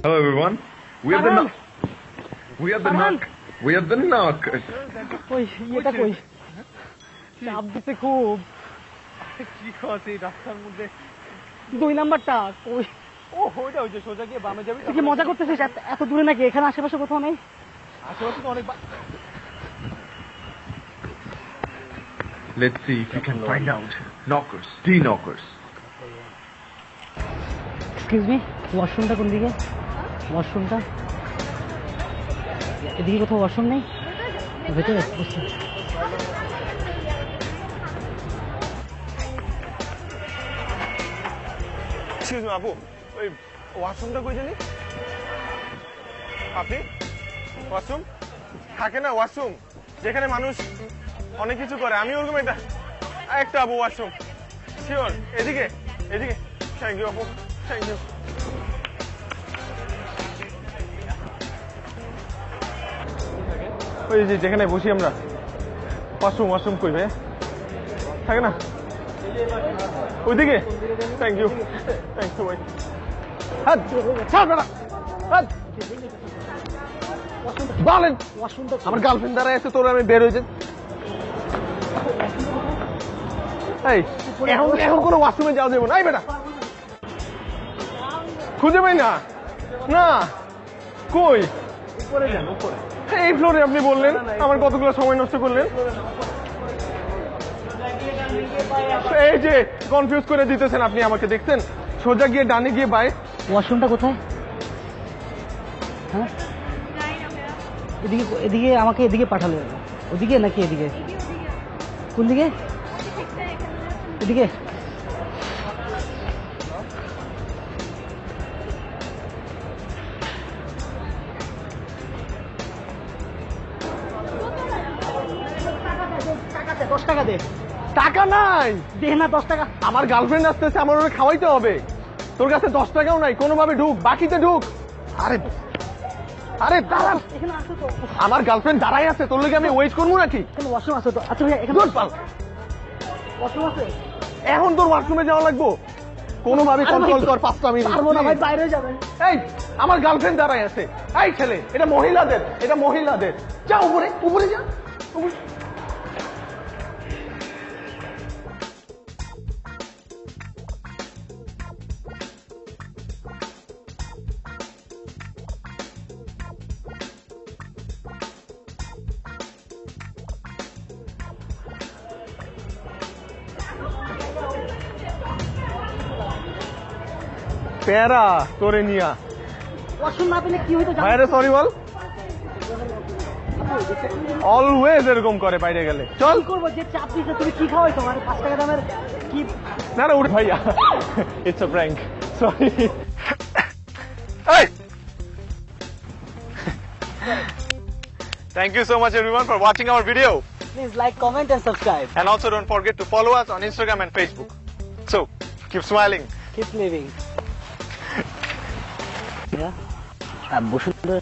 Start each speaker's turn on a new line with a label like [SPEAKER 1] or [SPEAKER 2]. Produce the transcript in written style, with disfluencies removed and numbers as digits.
[SPEAKER 1] Hello everyone. We are the knock. We are the knock. We are the knockers.
[SPEAKER 2] কই এটা কই চাপ দিতে খুব
[SPEAKER 3] কি কথা এই রাস্তার মধ্যে
[SPEAKER 2] 2 নাম্বারটা কই
[SPEAKER 3] ও ওইটা ওই যে সোজা গিয়ে বামে যাবি
[SPEAKER 2] তুই কি মজা করতেছিস এত দূরে নাকি এখানে আশেপাশে কোথাও নেই
[SPEAKER 3] আশেপাশে তো অনেক
[SPEAKER 1] Let's see if we can find out. Knockers. The knockers.
[SPEAKER 2] Excuse me ওয়াশরুমটা কোন দিকে ওয়াশরুমটা এদিকে কোথাও ওয়াশরুম নেই ভেতরে
[SPEAKER 3] এক্সকিউজ মি আপু ওই ওয়াশরুমটা কই জানি আপনি ওয়াশরুম থাকে না ওয়াশরুম যেখানে মানুষ অনেক কিছু করে আমি ওরকম একটা আপু ওয়াশরুম শিওর এদিকে এদিকে থ্যাংক ইউ আপু থ্যাংক ইউ ওই যে যেখানে বসি আমরা ওয়াশরুম ওয়াশরুম কই ভাই থাকে না ওইদিকে থ্যাংক ইউ ভাই হ্যাঁ ছাড় বেটা হ্যাঁ বলেন
[SPEAKER 2] ওয়াশরুমটা
[SPEAKER 3] আমার গার্লফ্রেন্ড দাঁড়ায় আছে তোর আমি বের হয়েছে এই এখন এখন কোনো ওয়াশরুমে যাওয়া যাবে না এই বেটা খুঁজে পাই না না কই
[SPEAKER 2] উপরে যান উপরে
[SPEAKER 3] এই ফ্লোরে আপনি বললেন আমার কতগুলো সময় নষ্ট করলেন এই যে কনফিউজ করে দিতেছেন আপনি আমাকে দেখছেন সোজা গিয়ে ডানে গিয়ে বাই
[SPEAKER 2] ওয়াশরুমটা কোথায় হ্যাঁ এদিকে এদিকে আমাকে এদিকে পাঠালো ওদিকে নাকি এদিকে কোন দিকে এদিকে টাকা দে
[SPEAKER 3] টাকা নাই
[SPEAKER 2] দে না 10 টাকা
[SPEAKER 3] আমার গার্লফ্রেন্ড আসতেছে আমার ওরা খাওয়াইতে হবে তোর কাছে 10 টাকাও নাই কোনোভাবে ঢুক বাকিতে ঢুক আরে আরে দাঁড়া
[SPEAKER 2] এখানে আসো তো
[SPEAKER 3] আমার গার্লফ্রেন্ড দাঁড়াই আছে তোর লগে আমি ওয়েট করবো নাকি
[SPEAKER 2] এখানে ওয়াশরুম আছে তো আচ্ছা ভাই এখানে ওয়াশরুম আছে
[SPEAKER 3] এখন তোর ওয়াশরুমে যাওয়া লাগবো কোনোভাবে কন্ট্রোল কর 5 মিনিট
[SPEAKER 2] পারবো না ভাই বাইরে যাবেন
[SPEAKER 3] এই আমার গার্লফ্রেন্ড দাঁড়াই আছে এই ছেলে এটা মহিলাদের যা উপরে উপরে যা উপরে। প্যারা তোরে নিয়া
[SPEAKER 2] ওয়াশরুম না পেলে কি হইতো জানো
[SPEAKER 3] বাইরে সরি বল অলওয়েজ এরকম করে বাইরে গেলে চল
[SPEAKER 2] কি করবো যে চাপ দিছে তুমি কি খাওয়াই তোমার 5 টাকা দামের কি
[SPEAKER 3] না না উঠ ভাইয়া ইটস আ প্র্যাঙ্ক সরি এই Thank you so much everyone for watching our video
[SPEAKER 2] please like comment and subscribe
[SPEAKER 3] and also don't forget to follow us on Instagram and Facebook so keep smiling
[SPEAKER 2] keep living Bashundhara